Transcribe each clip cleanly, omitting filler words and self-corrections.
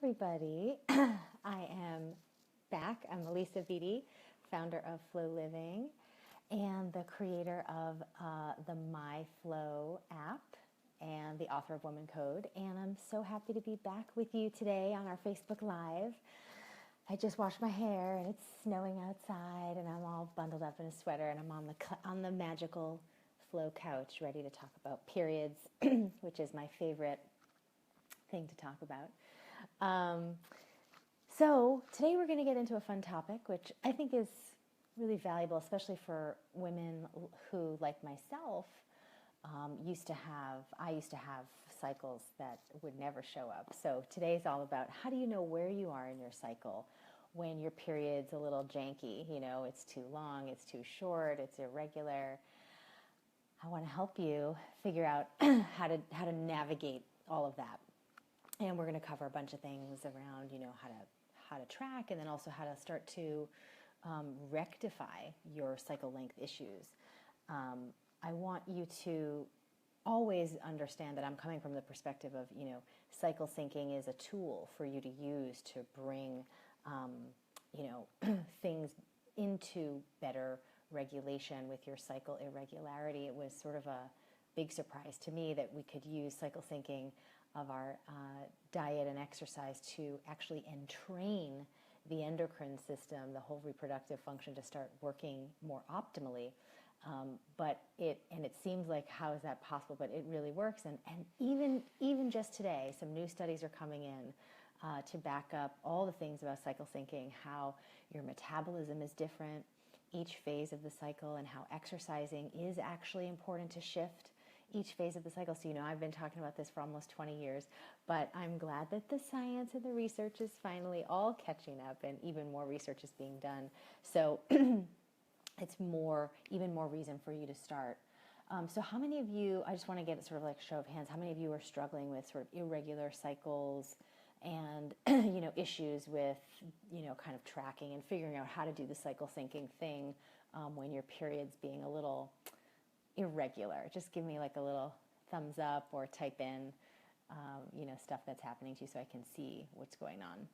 everybody. I am back. I'm Alisa Vitti, founder of Flow Living and the creator of the My Flow app and the author of Woman Code. And I'm so happy to be back with you today on our Facebook Live. I just washed my hair and it's snowing outside and I'm all bundled up in a sweater and I'm on the magical Flow couch ready to talk about periods, which is my favorite thing to talk about. So today we're going to get into a fun topic, which I think is really valuable, especially for women who, like myself, I used to have cycles that would never show up. So today's all about how do you know where you are in your cycle when your period's a little janky, it's too long, it's too short, it's irregular. I want to help you figure out how to navigate all of that. And we're going to cover a bunch of things around, how to track, and then also how to start to rectify your cycle length issues. I want you to always understand that I'm coming from the perspective of, cycle syncing is a tool for you to use to bring, things into better regulation with your cycle irregularity. It was sort of a big surprise to me that we could use cycle syncing of our diet and exercise to actually entrain the endocrine system, the whole reproductive function, to start working more optimally. But it seems like, how is that possible? But it really works. And even just today, some new studies are coming in to back up all the things about cycle syncing, how your metabolism is different each phase of the cycle, and how exercising is actually important to shift each phase of the cycle. So, I've been talking about this for almost 20 years, but I'm glad that the science and the research is finally all catching up, and even more research is being done. So it's even more reason for you to start. So how many of you, I just want to get sort of like a show of hands, how many of you are struggling with sort of irregular cycles and, issues with, kind of tracking and figuring out how to do the cycle syncing thing when your period's being a little irregular? Just give me like a little thumbs up or type in, stuff that's happening to you so I can see what's going on.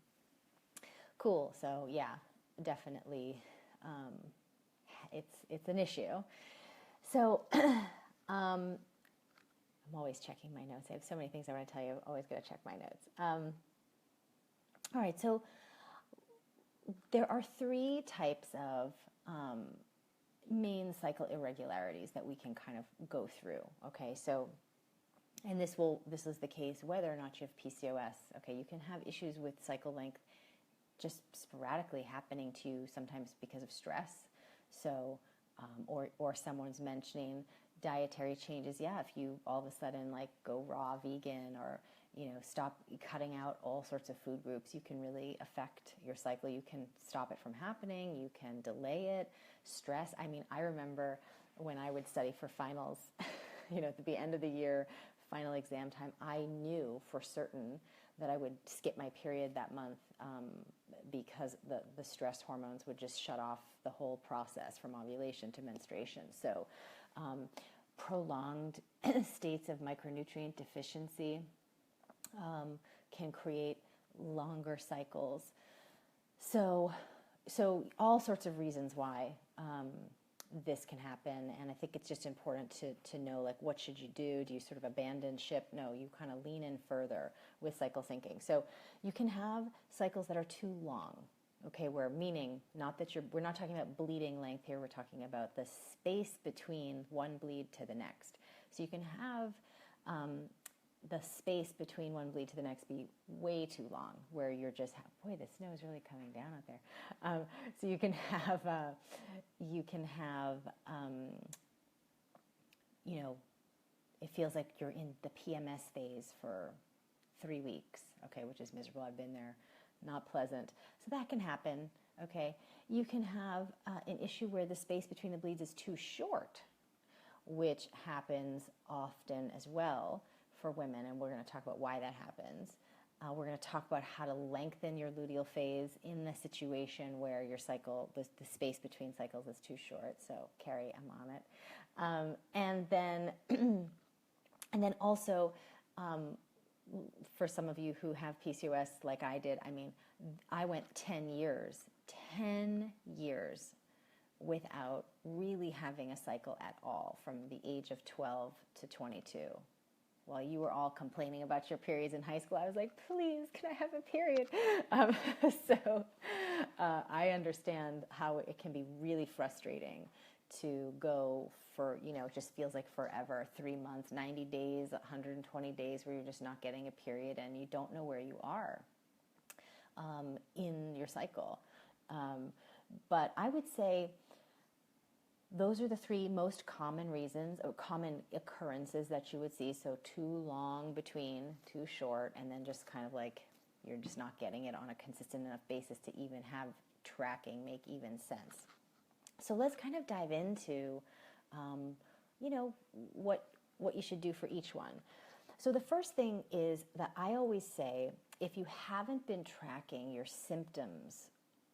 Cool. So yeah, definitely, it's an issue. So, I'm always checking my notes. I have so many things I want to tell you. I've always got to check my notes. All right. So there are 3 types of, main cycle irregularities that we can kind of go through. Okay, so, and this is the case whether or not you have PCOS. Okay, you can have issues with cycle length just sporadically happening to you, sometimes because of stress. So, or someone's mentioning dietary changes. Yeah, if you all of a sudden like go raw vegan, or stop cutting out all sorts of food groups, you can really affect your cycle. You can stop it from happening. You can delay it. Stress. I mean, I remember when I would study for finals, at the end of the year, final exam time, I knew for certain that I would skip my period that month because the stress hormones would just shut off the whole process from ovulation to menstruation. So prolonged states of micronutrient deficiency can create longer cycles. So all sorts of reasons why this can happen, and I think it's just important to know, like, what should you do? Do you sort of abandon ship? No, you kind of lean in further with cycle syncing. So you can have cycles that are too long. Okay, meaning not that we're not talking about bleeding length here. We're talking about the space between one bleed to the next. So you can have the space between one bleed to the next be way too long, where you're just, boy, the snow is really coming down out there. So you can have, it feels like you're in the PMS phase for 3 weeks, okay, which is miserable. I've been there, not pleasant. So that can happen, okay. You can have an issue where the space between the bleeds is too short, which happens often as well for women, and we're going to talk about why that happens. We're going to talk about how to lengthen your luteal phase in the situation where your cycle, the space between cycles is too short. So, Carrie, I'm on it. And then also for some of you who have PCOS like I did, I mean, I went 10 years without really having a cycle at all from the age of 12 to 22. While you were all complaining about your periods in high school, I was like, please, can I have a period? So I understand how it can be really frustrating to go for, it just feels like forever, 3 months, 90 days, 120 days where you're just not getting a period and you don't know where you are in your cycle. But I would say those are the 3 most common reasons, or common occurrences that you would see. So too long between, too short, and then just kind of like you're just not getting it on a consistent enough basis to even have tracking make even sense. So let's kind of dive into, what you should do for each one. So the first thing is that I always say, if you haven't been tracking your symptoms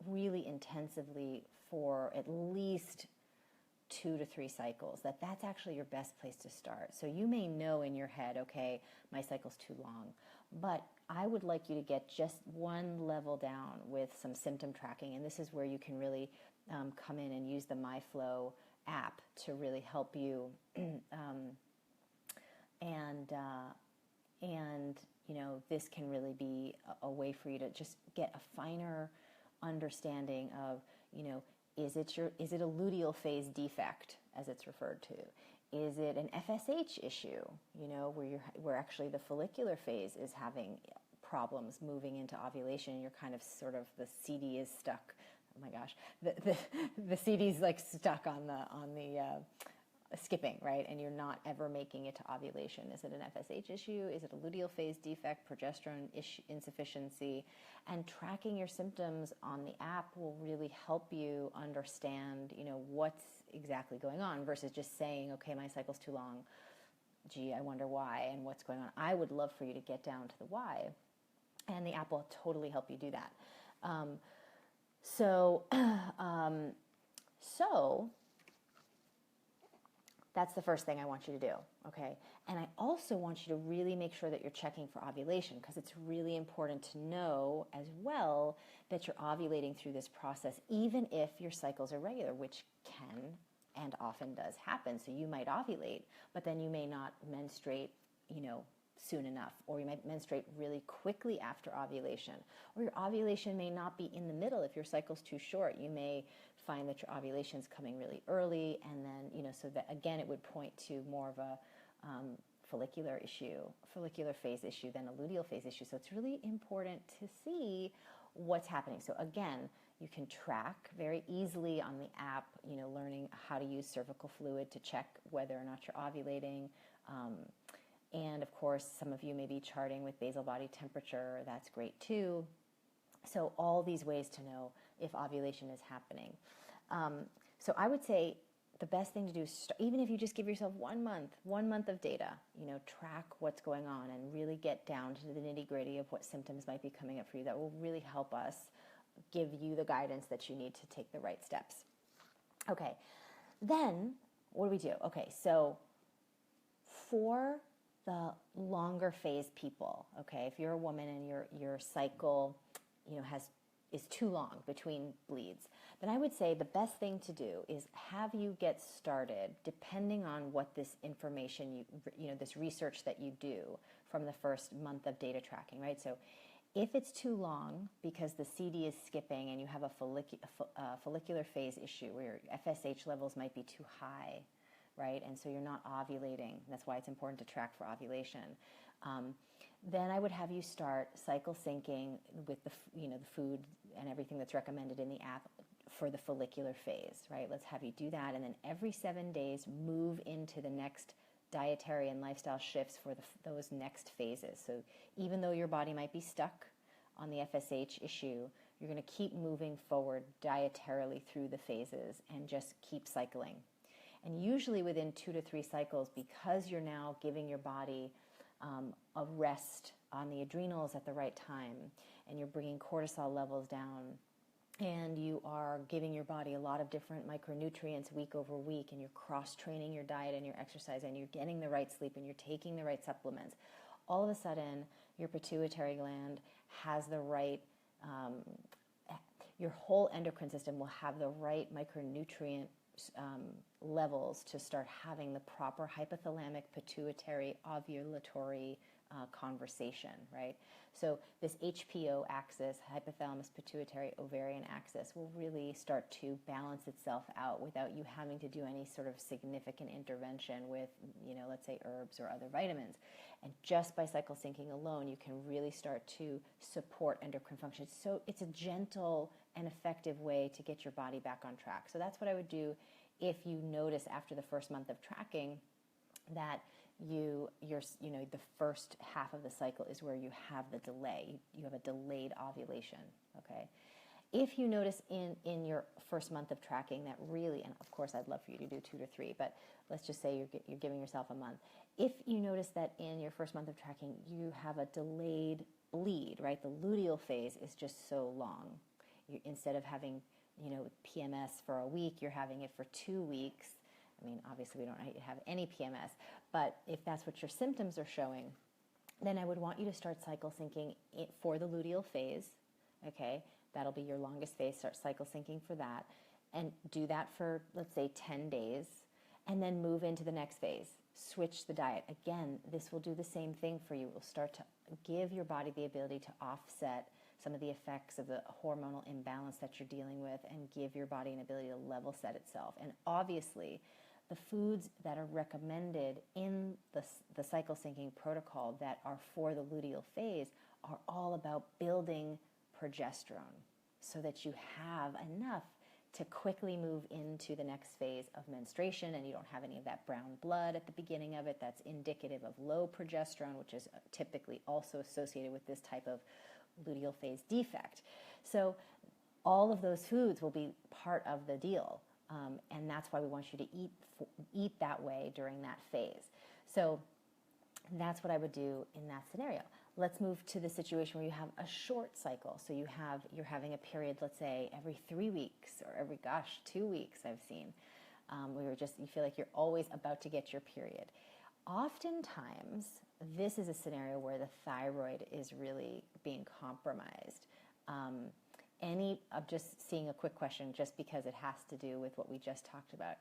really intensively for at least 2 to 3 cycles, that's actually your best place to start. So you may know in your head, okay, my cycle's too long, but I would like you to get just one level down with some symptom tracking, and this is where you can really come in and use the MyFlow app to really help you, this can really be a way for you to just get a finer understanding of, is it a luteal phase defect, as it's referred to? Is it an FSH issue, where actually the follicular phase is having problems moving into ovulation, and you're kind of sort of, the CD is stuck. Oh my gosh, the CD's like stuck on the skipping, right? And you're not ever making it to ovulation. Is it an FSH issue? Is it a luteal phase defect, progesterone insufficiency? And tracking your symptoms on the app will really help you understand, what's exactly going on, versus just saying, okay, my cycle's too long. Gee, I wonder why and what's going on. I would love for you to get down to the why, and the app will totally help you do that. So that's the first thing I want you to do, okay? And I also want you to really make sure that you're checking for ovulation, because it's really important to know as well that you're ovulating through this process, even if your cycles are regular, which can and often does happen. So you might ovulate, but then you may not menstruate, soon enough, or you might menstruate really quickly after ovulation, or your ovulation may not be in the middle. If your cycle's too short, you may find that your ovulation's coming really early, and then, so that again, it would point to more of a follicular phase issue than a luteal phase issue. So it's really important to see what's happening. So again, you can track very easily on the app, learning how to use cervical fluid to check whether or not you're ovulating. And of course, some of you may be charting with basal body temperature. That's great too. So all these ways to know if ovulation is happening. So I would say the best thing to do is, even if you just give yourself 1 month of data, track what's going on and really get down to the nitty-gritty of what symptoms might be coming up for you. That will really help us give you the guidance that you need to take the right steps. Okay, then what do we do? Okay, so for the longer phase people, okay, if you're a woman and your cycle, is too long between bleeds, then I would say the best thing to do is have you get started, depending on what this information this research that you do from the first month of data tracking, right? So if it's too long because the CD is skipping and you have a follicular phase issue where your FSH levels might be too high, right? And so you're not ovulating. That's why it's important to track for ovulation. Then I would have you start cycle syncing with the food and everything that's recommended in the app for the follicular phase, right? Let's have you do that, and then every 7 days move into the next dietary and lifestyle shifts for those next phases. So even though your body might be stuck on the FSH issue, you're going to keep moving forward dietarily through the phases and just keep cycling. And usually within 2 to 3 cycles, because you're now giving your body a rest on the adrenals at the right time, and you're bringing cortisol levels down, and you are giving your body a lot of different micronutrients week over week, and you're cross-training your diet and your exercise, and you're getting the right sleep, and you're taking the right supplements, all of a sudden your pituitary gland has the right, your whole endocrine system will have the right micronutrient levels to start having the proper hypothalamic pituitary ovulatory conversation, right? So this HPO axis, hypothalamus pituitary ovarian axis, will really start to balance itself out without you having to do any sort of significant intervention with, let's say herbs or other vitamins. And just by cycle syncing alone, you can really start to support endocrine function. So it's a gentle and effective way to get your body back on track. So that's what I would do if you notice after the first month of tracking that the first half of the cycle is where you have the delay. You have a delayed ovulation, okay? If you notice in your first month of tracking that really, and of course I'd love for you to do 2 to 3, but let's just say you're giving yourself a month. If you notice that in your first month of tracking you have a delayed bleed, right? The luteal phase is just so long. Instead of having, PMS for a week, you're having it for 2 weeks. I mean, obviously we don't have any PMS, but if that's what your symptoms are showing, then I would want you to start cycle syncing for the luteal phase, okay? That'll be your longest phase. Start cycle syncing for that and do that for, let's say, 10 days, and then move into the next phase. Switch the diet. Again, this will do the same thing for you. It will start to give your body the ability to offset some of the effects of the hormonal imbalance that you're dealing with and give your body an ability to level set itself. And obviously, the foods that are recommended in the cycle syncing protocol that are for the luteal phase are all about building progesterone so that you have enough to quickly move into the next phase of menstruation and you don't have any of that brown blood at the beginning of it that's indicative of low progesterone, which is typically also associated with this type of luteal phase defect. So all of those foods will be part of the deal. And that's why we want you to eat that way during that phase. So that's what I would do in that scenario. Let's move to the situation where you have a short cycle. So you're having a period, let's say every 3 weeks or every 2 weeks I've seen. You feel like you're always about to get your period. Oftentimes, this is a scenario where the thyroid is really being compromised. I'm just seeing a quick question just because it has to do with what we just talked about.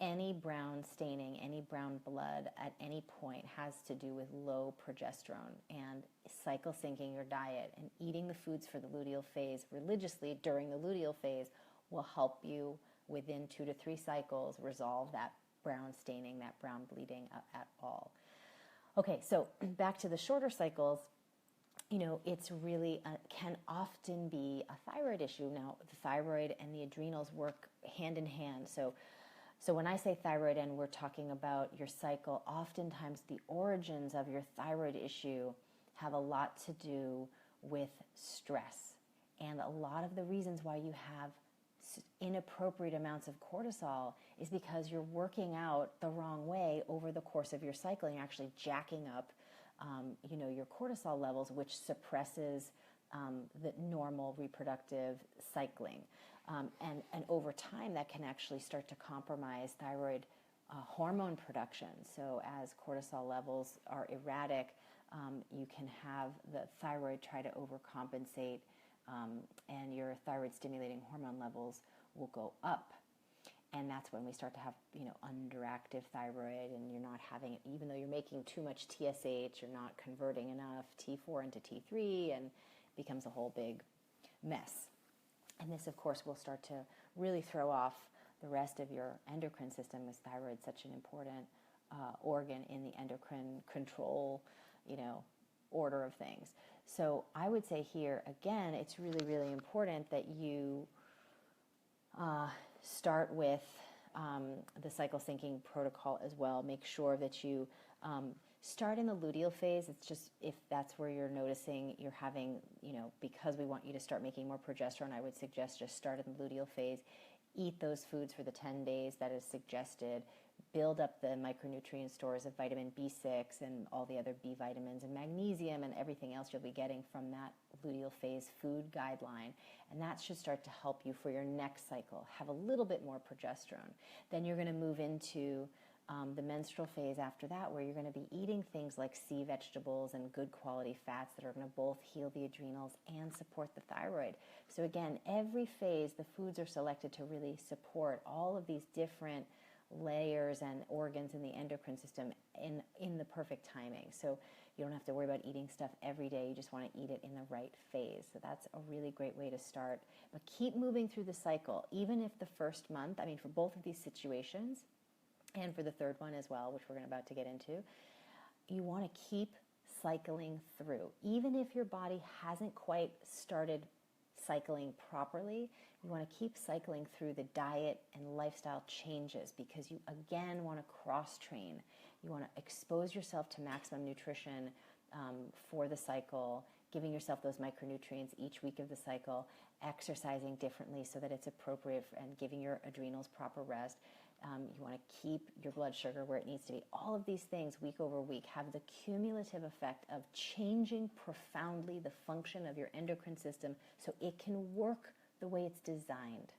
Any brown staining, any brown blood at any point has to do with low progesterone, and cycle syncing your diet and eating the foods for the luteal phase religiously during the luteal phase will help you within 2 to 3 cycles resolve that brown staining, that brown bleeding at all. Okay, so back to the shorter cycles. It's really can often be a thyroid issue. Now, the thyroid and the adrenals work hand in hand. So when I say thyroid and we're talking about your cycle, oftentimes the origins of your thyroid issue have a lot to do with stress. And a lot of the reasons why you have inappropriate amounts of cortisol is because you're working out the wrong way over the course of your cycle, and you're actually jacking up your cortisol levels, which suppresses the normal reproductive cycling. And over time, that can actually start to compromise thyroid hormone production. So as cortisol levels are erratic, you can have the thyroid try to overcompensate, and your thyroid stimulating hormone levels will go up. And that's when we start to have, underactive thyroid, and you're not having it, even though you're making too much TSH, you're not converting enough T4 into T3, and it becomes a whole big mess. And this, of course, will start to really throw off the rest of your endocrine system, as thyroid is such an important organ in the endocrine control, order of things. So I would say here, again, it's really, really important that you start with the cycle syncing protocol as well. Make sure that you start in the luteal phase. It's just, if that's where you're noticing you're having, because we want you to start making more progesterone, I would suggest just start in the luteal phase. Eat those foods for the 10 days that is suggested. Build up the micronutrient stores of vitamin B6 and all the other B vitamins and magnesium and everything else you'll be getting from that luteal phase food guideline. And that should start to help you for your next cycle. Have a little bit more progesterone. Then you're going to move into the menstrual phase after that, where you're going to be eating things like sea vegetables and good quality fats that are going to both heal the adrenals and support the thyroid. So again, every phase, the foods are selected to really support all of these different layers and organs in the endocrine system in the perfect timing. So you don't have to worry about eating stuff every day. You just want to eat it in the right phase. So that's a really great way to start. But keep moving through the cycle, even if the first month, I mean, for both of these situations, and for the third one as well, which we're about to get into, you want to keep cycling through. Even if your body hasn't quite started cycling properly, you want to keep cycling through the diet and lifestyle changes, because you again want to cross-train. You want to expose yourself to maximum nutrition for the cycle, giving yourself those micronutrients each week of the cycle, exercising differently so that it's appropriate, and giving your adrenals proper rest. You want to keep your blood sugar where it needs to be. All of these things week over week have the cumulative effect of changing profoundly the function of your endocrine system so it can work the way it's designed.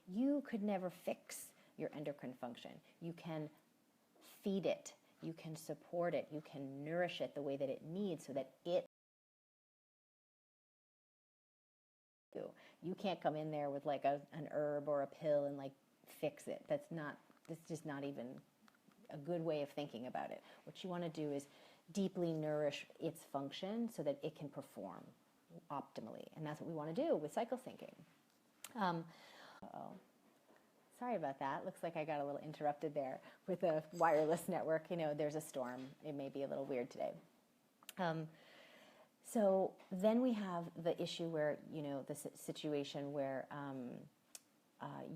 You could never fix your endocrine function. You can feed it, you can support it, you can nourish it the way that it needs so that it. You can't come in there with like an herb or a pill and like fix it. That's just not even a good way of thinking about it. What you want to do is deeply nourish its function so that it can perform optimally. And that's what we want to do with cycle syncing. Sorry about that. Looks like I got a little interrupted there with a wireless network. You know, there's a storm. It may be a little weird today. So then we have the issue where, you know, the situation where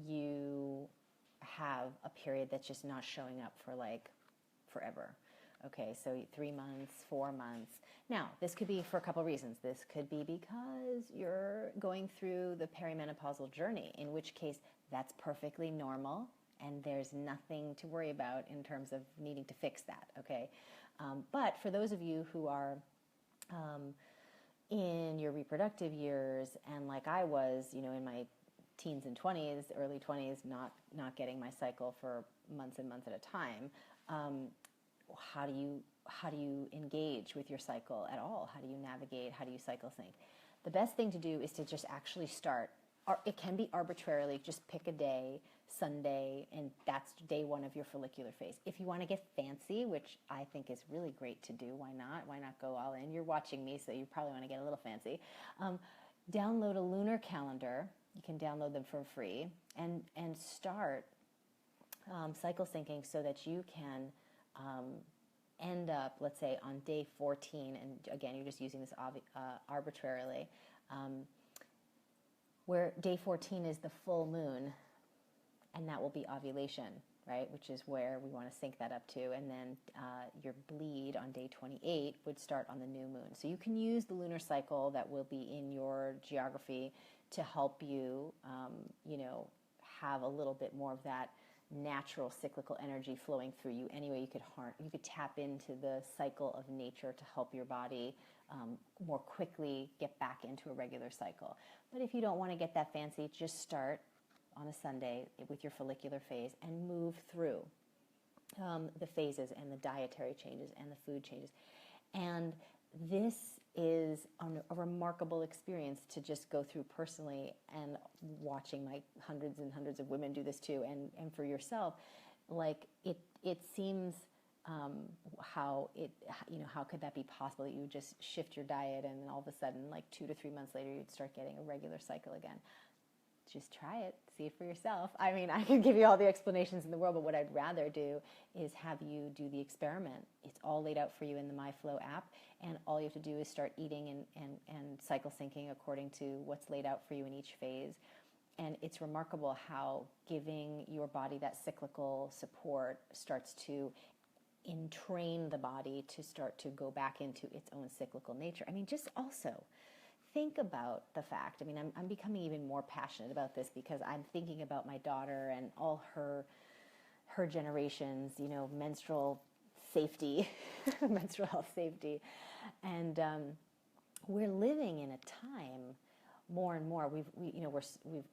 you have a period that's just not showing up for like forever. Okay, so 3 months, 4 months. Now, this could be for a couple reasons. This could be because you're going through the perimenopausal journey, in which case that's perfectly normal and there's nothing to worry about in terms of needing to fix that, okay? But for those of you who are in your reproductive years, and like I was, you know, in my teens and 20s, early 20s, not getting my cycle for months and months at a time, how do you engage with your cycle at all? How do you navigate? How do you cycle sync? The best thing to do is to just actually start. It can be arbitrarily, just pick a day, Sunday, and that's day one of your follicular phase. If you want to get fancy, which I think is really great to do, why not? Why not go all in? You're watching me, so you probably want to get a little fancy. Download a lunar calendar. You can download them for free and start cycle syncing so that you can end up, let's say, on day 14, and again, you're just using this arbitrarily, where day 14 is the full moon, and that will be ovulation, right, which is where we want to sync that up to, and then your bleed on day 28 would start on the new moon. So you can use the lunar cycle that will be in your geography to help you, you know, have a little bit more of that natural cyclical energy flowing through you. Anyway, you could tap into the cycle of nature to help your body more quickly get back into a regular cycle. But if you don't want to get that fancy, just start on a Sunday with your follicular phase and move through the phases and the dietary changes and the food changes. And this is a remarkable experience to just go through personally, and watching my hundreds and hundreds of women do this too, and for yourself, like it seems how could that be possible that you would just shift your diet and then all of a sudden, like 2 to 3 months later, you'd start getting a regular cycle again. Just try it, see it for yourself. I mean, I can give you all the explanations in the world, but what I'd rather do is have you do the experiment. It's all laid out for you in the MyFlow app, and all you have to do is start eating and cycle syncing according to what's laid out for you in each phase. And it's remarkable how giving your body that cyclical support starts to entrain the body to start to go back into its own cyclical nature. I mean, just also think about the fact, I mean, I'm becoming even more passionate about this because I'm thinking about my daughter and all her generations, you know, menstrual safety, menstrual health safety. And we're living in a time more and more, we're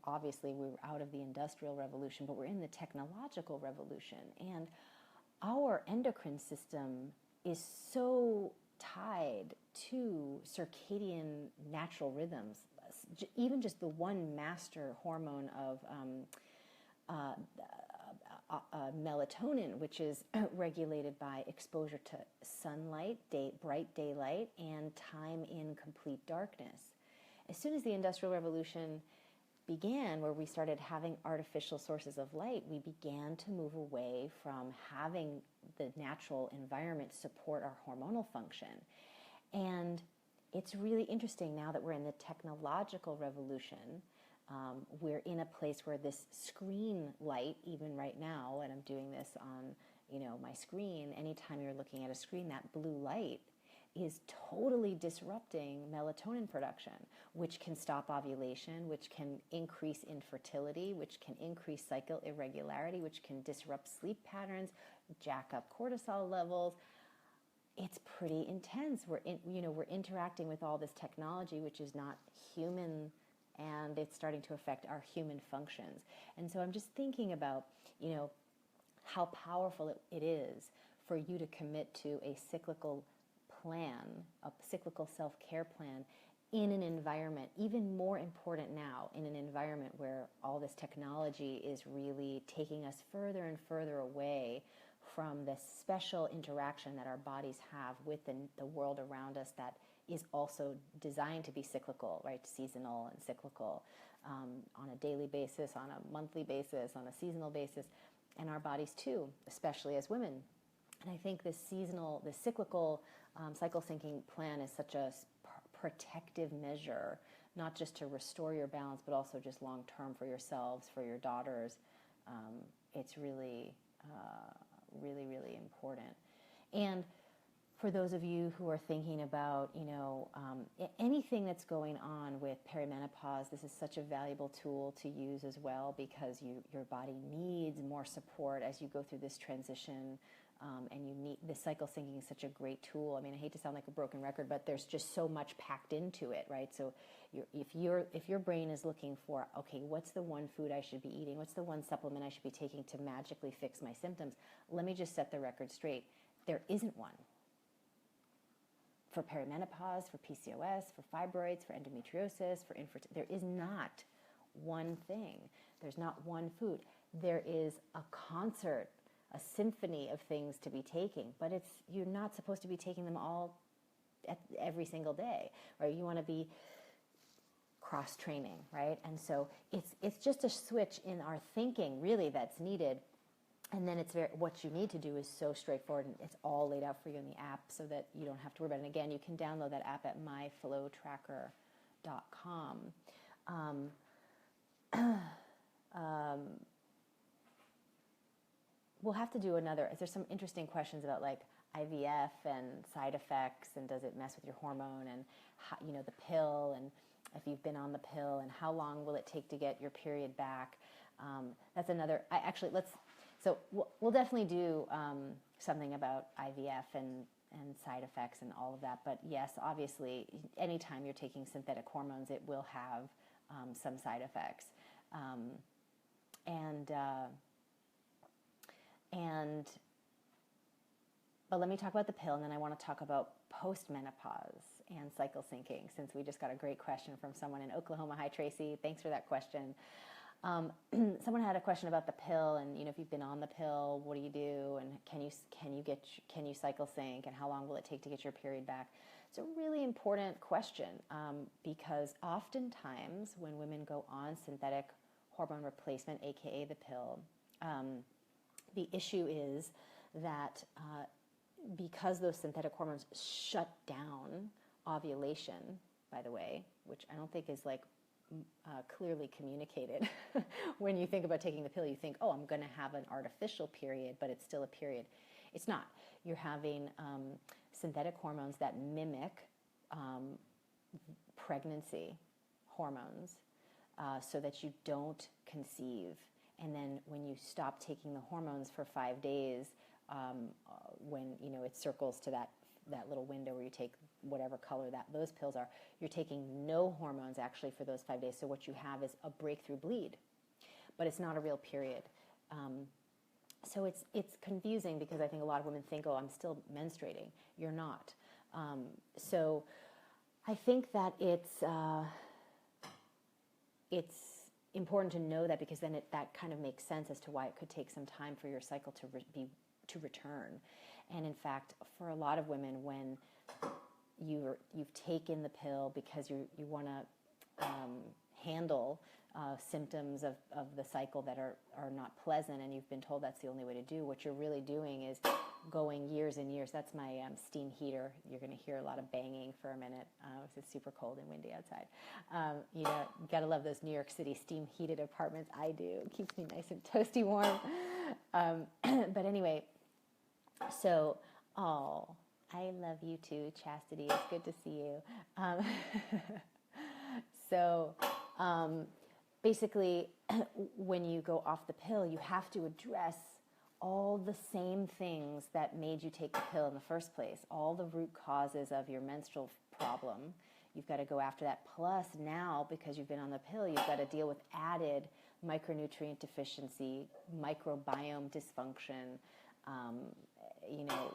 out of the Industrial Revolution, but we're in the technological revolution. And our endocrine system is so tied to circadian natural rhythms. Even just the one master hormone of melatonin, which is regulated by exposure to sunlight, bright daylight, and time in complete darkness. As soon as the Industrial Revolution began, where we started having artificial sources of light, we began to move away from having the natural environment support our hormonal function. And it's really interesting now that we're in the technological revolution. We're in a place where this screen light, even right now, and I'm doing this on, my screen, anytime you're looking at a screen, that blue light is totally disrupting melatonin production, which can stop ovulation, which can increase infertility, which can increase cycle irregularity, which can disrupt sleep patterns, jack up cortisol levels. It's pretty intense. We're interacting with all this technology, which is not human, and it's starting to affect our human functions. And so I'm just thinking about, how powerful it is for you to commit to a cyclical plan, a cyclical self-care plan in an environment, even more important now, in an environment where all this technology is really taking us further and further away from the special interaction that our bodies have with the world around us that is also designed to be cyclical, right? Seasonal and cyclical, on a daily basis, on a monthly basis, on a seasonal basis, and our bodies too, especially as women. And I think this cyclical cycle syncing plan is such a protective measure, not just to restore your balance, but also just long term for yourselves, for your daughters. It's really, really, really important. And for those of you who are thinking about, anything that's going on with perimenopause, this is such a valuable tool to use as well, because your body needs more support as you go through this transition. And you need the cycle syncing is such a great tool. I mean, I hate to sound like a broken record, but there's just so much packed into it, right? So if your brain is looking for, okay, what's the one food I should be eating? What's the one supplement I should be taking to magically fix my symptoms? Let me just set the record straight. There isn't one. For perimenopause, for PCOS, for fibroids, for endometriosis, for infertility, there is not one thing. There's not one food. There is a concert, a symphony of things to be taking, but you're not supposed to be taking them all every single day, right? You want to be cross-training, right? And so it's just a switch in our thinking, really, that's needed. And then what you need to do is so straightforward, and it's all laid out for you in the app so that you don't have to worry about it. And again, you can download that app at myflowtracker.com. We'll have to do there's some interesting questions about like IVF and side effects, and does it mess with your hormone, and how, the pill, and if you've been on the pill, and how long will it take to get your period back. That's another, so we'll definitely do something about IVF and side effects and all of that. But yes, obviously, anytime you're taking synthetic hormones, it will have some side effects. But let me talk about the pill, and then I want to talk about post-menopause and cycle syncing, since we just got a great question from someone in Oklahoma. Hi, Tracy. Thanks for that question. Someone had a question about the pill, and if you've been on the pill, what do you do, and can you cycle sync, and how long will it take to get your period back? It's a really important question, because oftentimes when women go on synthetic hormone replacement, aka the pill, the issue is that because those synthetic hormones shut down ovulation, by the way, which I don't think is clearly communicated. When you think about taking the pill, you think, oh, I'm going to have an artificial period, but it's still a period. It's not. You're having synthetic hormones that mimic pregnancy hormones so that you don't conceive. And then when you stop taking the hormones for 5 days, when it circles to that little window where you take whatever color those pills are, you're taking no hormones actually for those 5 days. So what you have is a breakthrough bleed, but it's not a real period. So it's confusing because I think a lot of women think, oh, I'm still menstruating. You're not. So I think that it's important to know that, because then that kind of makes sense as to why it could take some time for your cycle to return. And in fact, for a lot of women, when you've taken the pill because you want to handle symptoms of the cycle that are not pleasant, and you've been told that's the only way to do, what you're really doing is going years and years. That's my steam heater. You're going to hear a lot of banging for a minute. It's super cold and windy outside. You gotta love those New York City steam heated apartments. I do. It keeps me nice and toasty warm. But anyway, so, I love you too, Chastity. It's good to see you. So, basically, when you go off the pill, you have to address all the same things that made you take the pill in the first place, all the root causes of your menstrual problem. You've got to go after that. Plus, now, because you've been on the pill, you've got to deal with added micronutrient deficiency, microbiome dysfunction,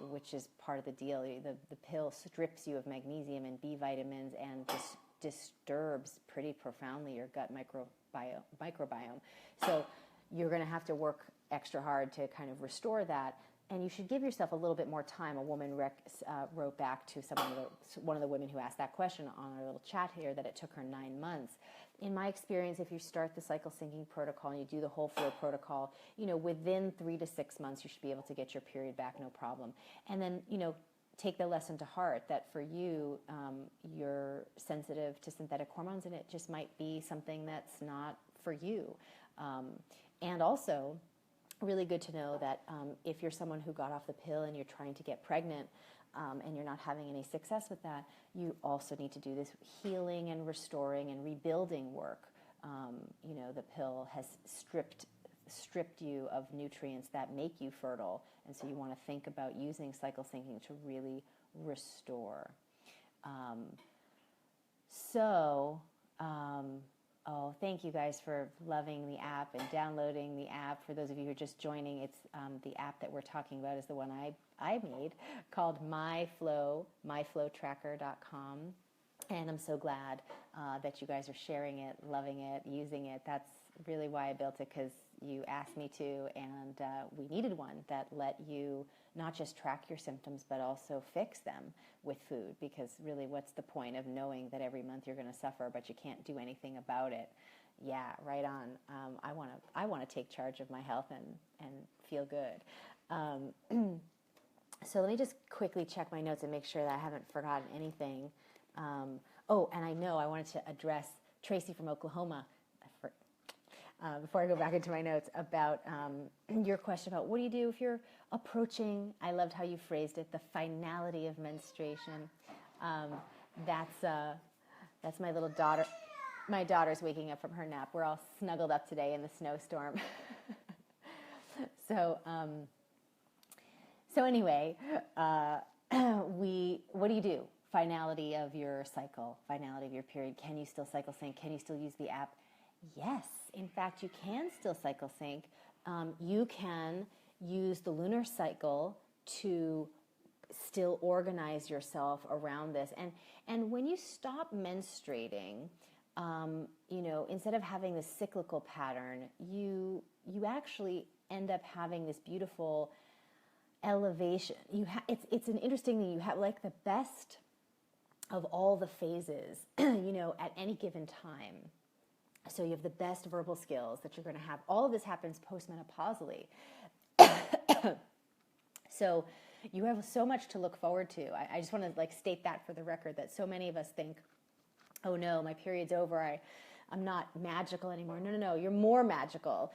which is part of the deal. The pill strips you of magnesium and B vitamins and just disturbs pretty profoundly your gut microbiome. So you're going to have to work extra hard to kind of restore that. And you should give yourself a little bit more time. A woman wrote back to one of the women who asked that question on our little chat here that it took her 9 months. In my experience, if you start the cycle syncing protocol and you do the whole flow protocol, within 3 to 6 months, you should be able to get your period back, no problem. And then, take the lesson to heart that for you, you're sensitive to synthetic hormones, and it just might be something that's not for you. And also, really good to know that if you're someone who got off the pill and you're trying to get pregnant and you're not having any success with that, you also need to do this healing and restoring and rebuilding work. The pill has stripped you of nutrients that make you fertile, and so you want to think about using cycle syncing to really restore. Oh, thank you guys for loving the app and downloading the app. For those of you who are just joining, it's the app that we're talking about is the one I made called MyFlow, myflowtracker.com. And I'm so glad that you guys are sharing it, loving it, using it. That's really why I built it, because you asked me to, and we needed one that let you not just track your symptoms, but also fix them with food, because really what's the point of knowing that every month you're going to suffer, but you can't do anything about it? Yeah, right on. I want to take charge of my health and feel good. So let me just quickly check my notes and make sure that I haven't forgotten anything. And I know I wanted to address Tracy from Oklahoma, before I go back into my notes, about your question about what do you do if you're approaching, I loved how you phrased it, the finality of menstruation. That's my little daughter. My daughter's waking up from her nap. We're all snuggled up today in the snowstorm. So anyway, what do you do? Finality of your cycle, finality of your period. Can you still cycle sync? Can you still use the app? Yes, in fact, you can still cycle sync. You can use the lunar cycle to still organize yourself around this. And when you stop menstruating, instead of having this cyclical pattern, you actually end up having this beautiful elevation. It's an interesting thing. You have like the best of all the phases, at any given time. So you have the best verbal skills that you're going to have. All of this happens postmenopausally. So you have so much to look forward to. I just want to state that for the record, that so many of us think, oh no, my period's over. I'm not magical anymore. No. You're more magical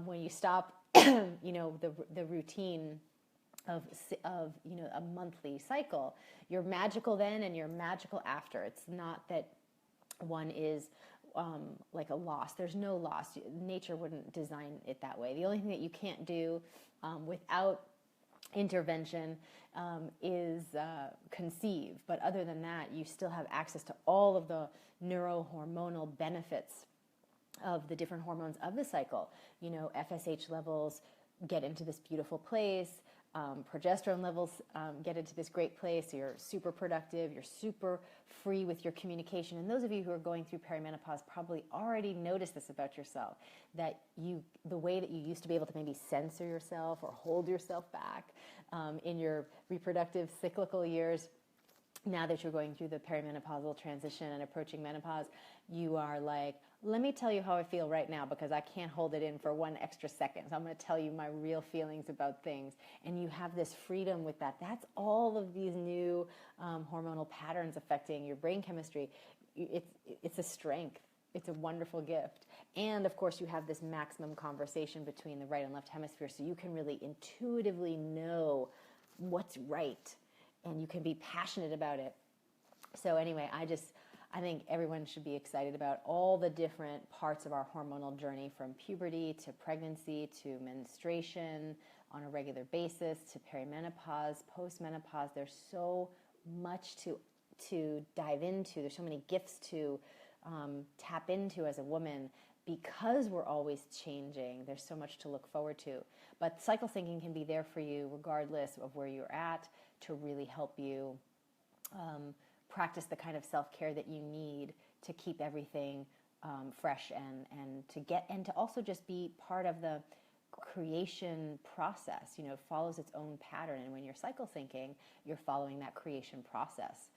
when you stop, the routine of a monthly cycle. You're magical then, and you're magical after. It's not that one is like a loss. There's no loss. Nature wouldn't design it that way. The only thing that you can't do without intervention is conceive. But other than that, you still have access to all of the neurohormonal benefits of the different hormones of the cycle. FSH levels get into this beautiful place. Progesterone levels get into this great place. You're super productive. You're super free with your communication. And those of you who are going through perimenopause probably already noticed this about yourself, that the way that you used to be able to maybe censor yourself or hold yourself back in your reproductive cyclical years, now that you're going through the perimenopausal transition and approaching menopause, you are like, let me tell you how I feel right now, because I can't hold it in for one extra second. So I'm going to tell you my real feelings about things. And you have this freedom with that. That's all of these new hormonal patterns affecting your brain chemistry. It's a strength. It's a wonderful gift. And of course, you have this maximum conversation between the right and left hemisphere, so you can really intuitively know what's right, and you can be passionate about it. So anyway, I think everyone should be excited about all the different parts of our hormonal journey, from puberty to pregnancy to menstruation on a regular basis to perimenopause, postmenopause. There's so much to dive into. There's so many gifts to tap into as a woman, because we're always changing. There's so much to look forward to. But cycle syncing can be there for you regardless of where you're at, to really help you practice the kind of self-care that you need to keep everything fresh and to also just be part of the creation process. You know, it follows its own pattern, and when you're cycle syncing, you're following that creation process.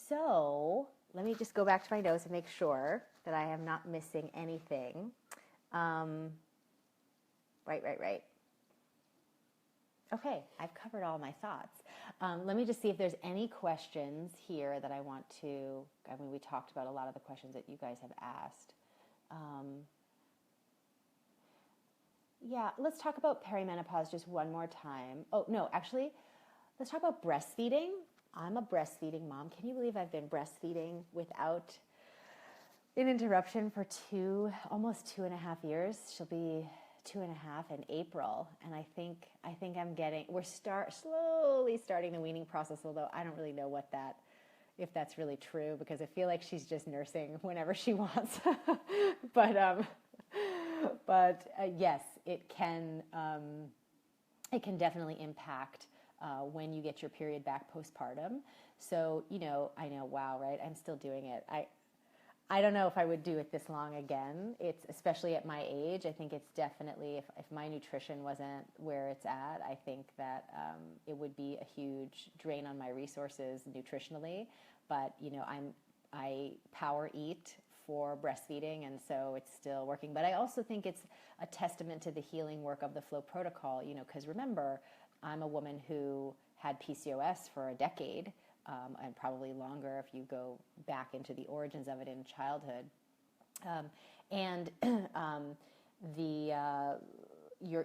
So let me just go back to my notes and make sure that I am not missing anything. Right. Okay, I've covered all my thoughts. Let me just see if there's any questions here that I want to, we talked about a lot of the questions that you guys have asked. Yeah, let's talk about perimenopause just one more time. Oh, no, actually, let's talk about breastfeeding. I'm a breastfeeding mom. Can you believe I've been breastfeeding without an interruption for almost 2.5 years? She'll be 2.5 in April, and I think we're slowly starting the weaning process, although I don't really know if that's really true, because I feel like she's just nursing whenever she wants. But yes, it can definitely impact when you get your period back postpartum. So, I know, wow, right? I'm still doing it. I don't know if I would do it this long again. It's, especially at my age, I think it's definitely, if my nutrition wasn't where it's at, I think that it would be a huge drain on my resources nutritionally. But, I power eat for breastfeeding, and so it's still working. But I also think it's a testament to the healing work of the Flow protocol, because remember, I'm a woman who had PCOS for a decade, and probably longer if you go back into the origins of it in childhood.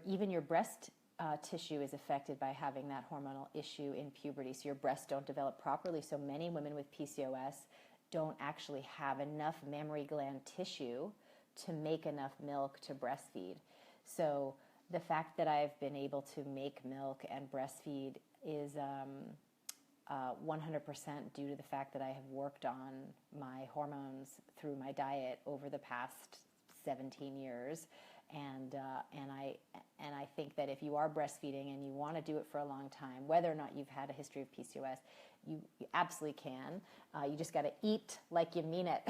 Even your breast tissue is affected by having that hormonal issue in puberty. So your breasts don't develop properly. So many women with PCOS don't actually have enough mammary gland tissue to make enough milk to breastfeed. So the fact that I've been able to make milk and breastfeed is 100% due to the fact that I have worked on my hormones through my diet over the past 17 years. And I think that if you are breastfeeding and you want to do it for a long time, whether or not you've had a history of PCOS, you absolutely can. You just got to eat like you mean it,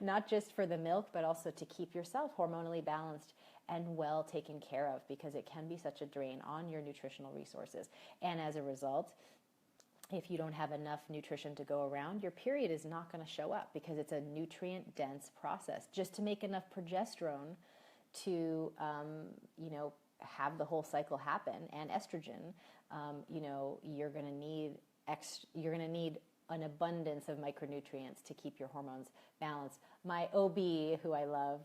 not just for the milk, but also to keep yourself hormonally balanced and well taken care of, because it can be such a drain on your nutritional resources. And as a result, if you don't have enough nutrition to go around, your period is not going to show up, because it's a nutrient-dense process. Just to make enough progesterone to, have the whole cycle happen, and estrogen, you're going to need an abundance of micronutrients to keep your hormones balanced. My OB, who I love,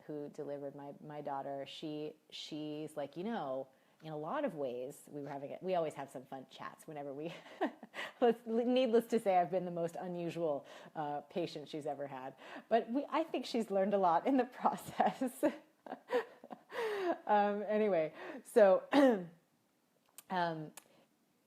who delivered my daughter, she's like, in a lot of ways, we always have some fun chats whenever we, needless to say, I've been the most unusual patient she's ever had. But I think she's learned a lot in the process. Anyway, so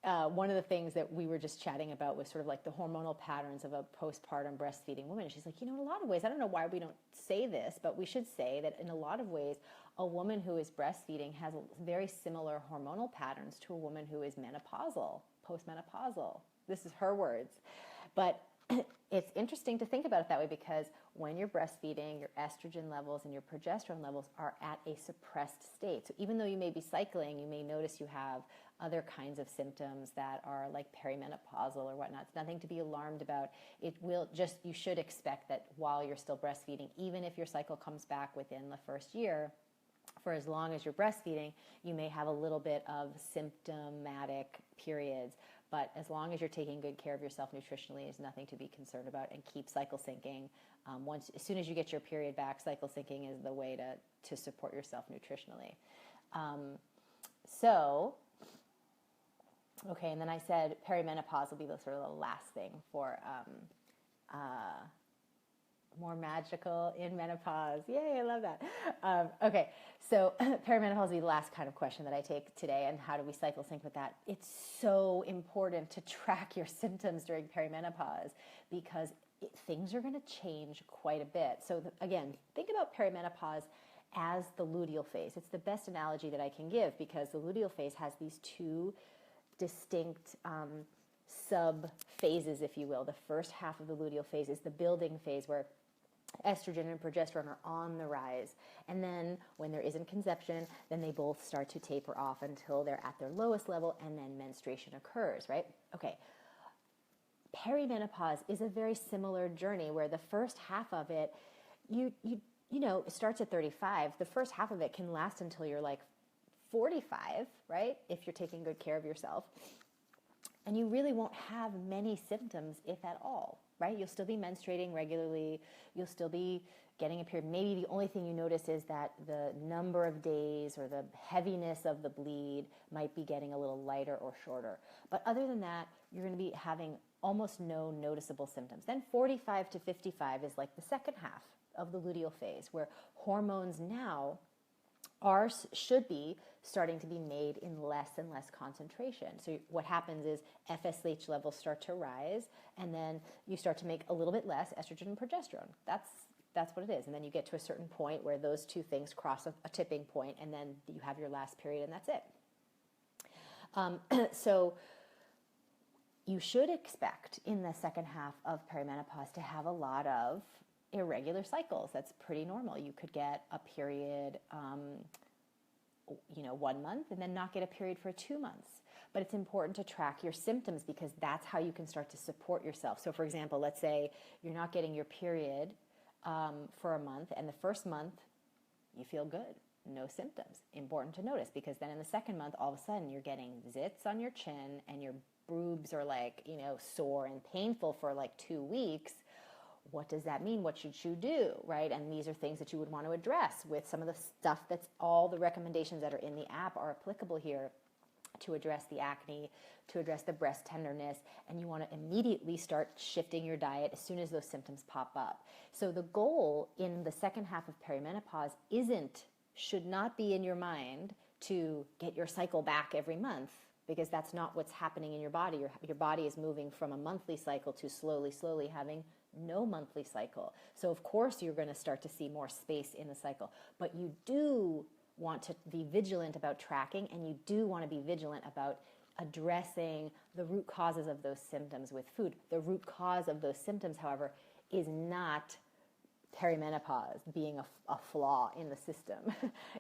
one of the things that we were just chatting about was sort of like the hormonal patterns of a postpartum breastfeeding woman. She's like, in a lot of ways, I don't know why we don't say this, but we should say that in a lot of ways, a woman who is breastfeeding has very similar hormonal patterns to a woman who is menopausal, postmenopausal. This is her words. But it's interesting to think about it that way, because when you're breastfeeding, your estrogen levels and your progesterone levels are at a suppressed state. So even though you may be cycling, you may notice you have other kinds of symptoms that are like perimenopausal or whatnot. It's nothing to be alarmed about. It will just, you should expect that while you're still breastfeeding, even if your cycle comes back within the first year, for as long as you're breastfeeding, you may have a little bit of symptomatic periods. But as long as you're taking good care of yourself nutritionally, there's nothing to be concerned about, and keep cycle syncing. As soon as you get your period back, cycle syncing is the way to support yourself nutritionally. Okay, and then I said perimenopause will be the sort of the last thing for more magical in menopause. Yay, I love that. Okay, so perimenopause will be the last kind of question that I take today, and how do we cycle sync with that? It's so important to track your symptoms during perimenopause, because things are going to change quite a bit. So again, think about perimenopause as the luteal phase. It's the best analogy that I can give, because the luteal phase has these two distinct sub-phases, if you will. The first half of the luteal phase is the building phase, where estrogen and progesterone are on the rise. And then when there isn't conception, then they both start to taper off until they're at their lowest level, and then menstruation occurs, right? Okay. Perimenopause is a very similar journey, where the first half of it, it starts at 35. The first half of it can last until you're like 45, right? If you're taking good care of yourself. And you really won't have many symptoms, if at all, right? You'll still be menstruating regularly. You'll still be getting a period. Maybe the only thing you notice is that the number of days or the heaviness of the bleed might be getting a little lighter or shorter. But other than that, you're going to be having almost no noticeable symptoms. Then 45 to 55 is like the second half of the luteal phase, where hormones now should be starting to be made in less and less concentration. So what happens is FSH levels start to rise, and then you start to make a little bit less estrogen and progesterone. That's what it is. And then you get to a certain point where those two things cross a tipping point, and then you have your last period, and that's it. So you should expect in the second half of perimenopause to have a lot of irregular cycles. That's pretty normal. You could get a period 1 month, and then not get a period for 2 months. But it's important to track your symptoms, because that's how you can start to support yourself. So for example, let's say you're not getting your period for a month, and the first month you feel good, no symptoms. Important to notice, because then in the second month, all of a sudden you're getting zits on your chin, and your boobs are like, sore and painful for like 2 weeks. What does that mean? What should you do, right? And these are things that you would want to address with some of the stuff that's all the recommendations that are in the app are applicable here to address the acne, to address the breast tenderness, and you want to immediately start shifting your diet as soon as those symptoms pop up. So the goal in the second half of perimenopause should not be in your mind to get your cycle back every month, because that's not what's happening in your body. Your body is moving from a monthly cycle to slowly having no monthly cycle. So of course you're going to start to see more space in the cycle, but you do want to be vigilant about tracking, and you do want to be vigilant about addressing the root causes of those symptoms with food. The root cause of those symptoms, however, is not perimenopause being a flaw in the system.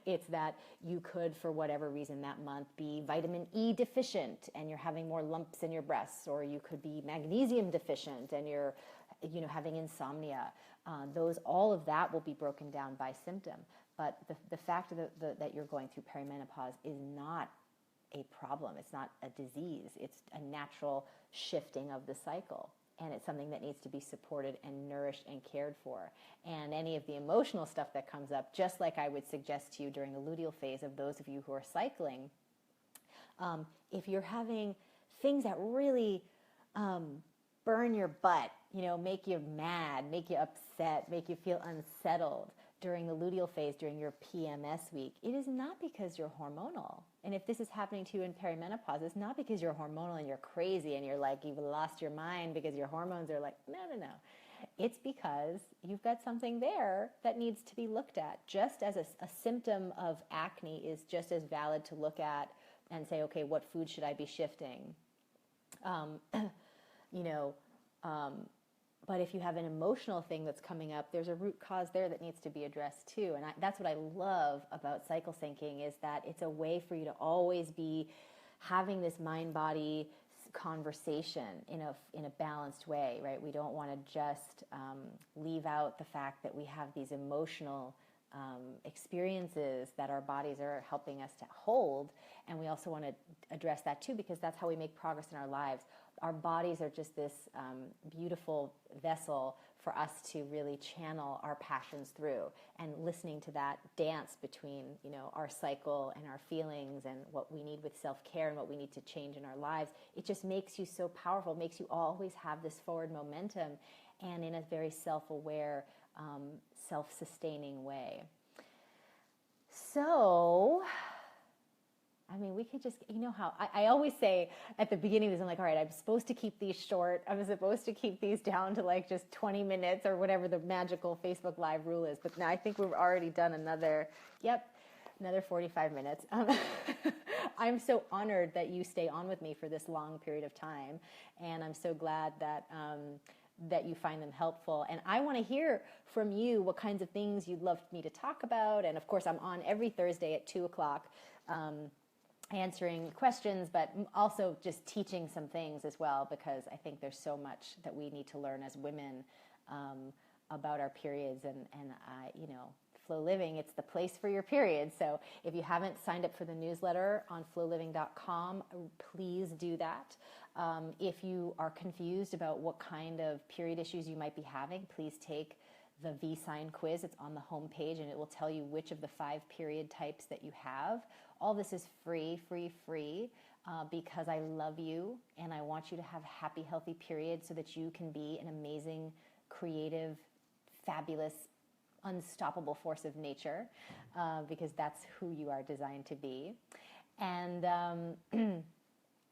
It's that you could, for whatever reason that month, be vitamin E deficient and you're having more lumps in your breasts, or you could be magnesium deficient and you're having insomnia. All of that will be broken down by symptom. But the fact that you're going through perimenopause is not a problem. It's not a disease. It's a natural shifting of the cycle. And it's something that needs to be supported and nourished and cared for. And any of the emotional stuff that comes up, just like I would suggest to you during the luteal phase of those of you who are cycling, if you're having things that really burn your butt, make you mad, make you upset, make you feel unsettled during the luteal phase, during your PMS week, it is not because you're hormonal. And if this is happening to you in perimenopause, it's not because you're hormonal and you're crazy and you're like, you've lost your mind because your hormones are like, no, no, no. It's because you've got something there that needs to be looked at. Just as a symptom of acne is just as valid to look at and say, okay, what food should I be shifting? But if you have an emotional thing that's coming up, there's a root cause there that needs to be addressed too. And that's what I love about cycle syncing, is that it's a way for you to always be having this mind-body conversation in a balanced way, right? We don't want to just leave out the fact that we have these emotional experiences that our bodies are helping us to hold, and we also want to address that too, because that's how we make progress in our lives. Our bodies are just this beautiful vessel for us to really channel our passions through, and listening to that dance between, our cycle and our feelings and what we need with self-care and what we need to change in our lives. It just makes you so powerful. It makes you always have this forward momentum, and in a very self-aware, self-sustaining way. So, we could just, how I always say at the beginning of this, I'm like, all right, I'm supposed to keep these short. I'm supposed to keep these down to like just 20 minutes or whatever the magical Facebook Live rule is. But now I think we've already done another 45 minutes. I'm so honored that you stay on with me for this long period of time. And I'm so glad that you find them helpful. And I want to hear from you what kinds of things you'd love me to talk about. And of course, I'm on every Thursday at 2:00, answering questions, but also just teaching some things as well, because I think there's so much that we need to learn as women about our periods. And Flow Living, it's the place for your periods. So if you haven't signed up for the newsletter on flowliving.com, please do that. If you are confused about what kind of period issues you might be having, please take the V-Sign quiz. It's on the homepage, and it will tell you which of the 5 period types that you have. All this is free, because I love you, and I want you to have happy, healthy periods so that you can be an amazing, creative, fabulous, unstoppable force of nature, because that's who you are designed to be. And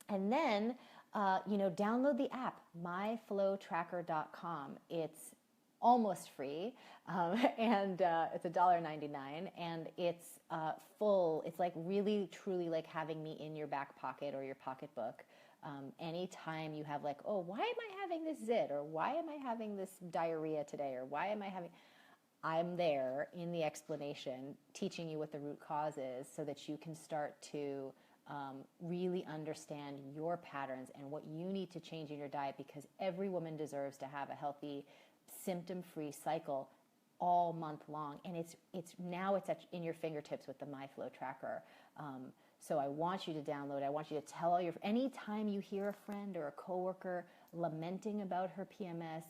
then, download the app, myflowtracker.com. It's almost free, and it's $1.99, and it's full. It's like really, truly like having me in your back pocket or your pocketbook. Anytime you have like, oh, why am I having this zit? Or why am I having this diarrhea today? Or why am I having... I'm there in the explanation, teaching you what the root cause is, so that you can start to really understand your patterns and what you need to change in your diet, because every woman deserves to have a healthy, symptom-free cycle all month long. And it's in your fingertips with the MyFlow tracker. So I want you to download. I want you to tell anytime you hear a friend or a coworker lamenting about her PMS,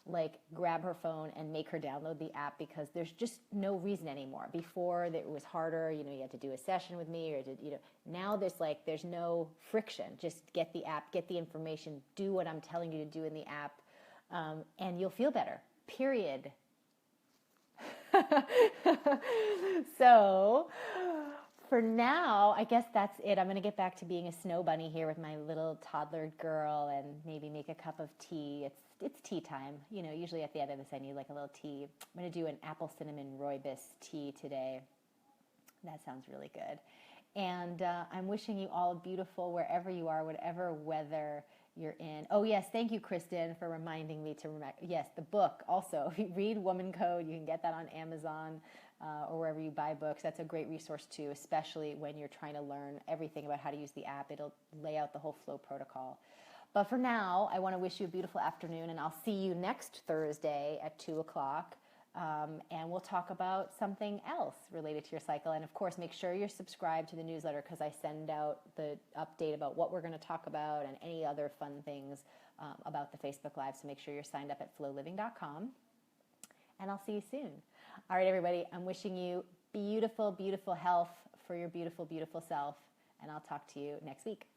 like grab her phone and make her download the app, because there's just no reason anymore. Before, that it was harder, you had to do a session with me, or now there's no friction. Just get the app, get the information, do what I'm telling you to do in the app, and you'll feel better, period. So for now, I guess that's it. I'm going to get back to being a snow bunny here with my little toddler girl, and maybe make a cup of tea. It's tea time. Usually at the end of this, I need like a little tea. I'm going to do an apple cinnamon rooibos tea today. That sounds really good. And I'm wishing you all beautiful wherever you are, whatever weather you're in. Oh, yes. Thank you, Kristen, for reminding me to remember. Yes, the book also. If you read Woman Code, you can get that on Amazon or wherever you buy books. That's a great resource too, especially when you're trying to learn everything about how to use the app. It'll lay out the whole flow protocol. But for now, I want to wish you a beautiful afternoon, and I'll see you next Thursday at 2:00. And we'll talk about something else related to your cycle. And of course, make sure you're subscribed to the newsletter, because I send out the update about what we're going to talk about and any other fun things about the Facebook Live. So make sure you're signed up at flowliving.com. And I'll see you soon. All right, everybody, I'm wishing you beautiful, beautiful health for your beautiful, beautiful self. And I'll talk to you next week.